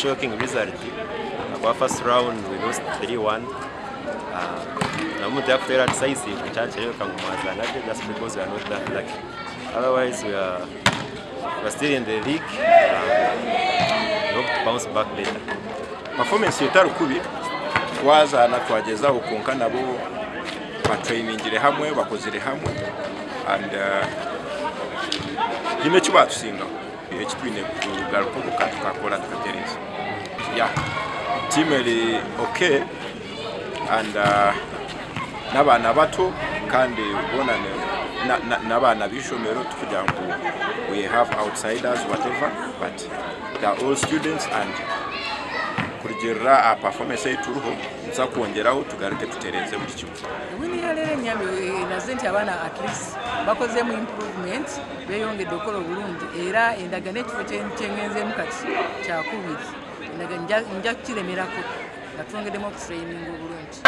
shocking result. Our first round we lost 3-1. Namuta kufera decisive kuchache kamumazana just because we are not that lucky. Otherwise we are still in the league. We hope to bounce back later. Performance yetaru kubi twaza na twageza ukonka nabo ba trainingire hamwe bakozire hamwe and ine kiba tusinga ekitwine kugaruka tukakola tukatereza. Yeah, team eri okay and n'abana bato kandi ubonane n'abana bishomero tukugira ngo we have outsiders whatever, but they are all students and kurigera a performance y'ituruho nza kwongeraho tugaruke tutereze buri kimwe. Wini yalere nyambe nazenti abana at least bakoze mu improvement beyongedde okola bulungi era endagane ekifo kyengenze mukati kyakubiri endagane nja kiremerako natwongedemu training bulungi.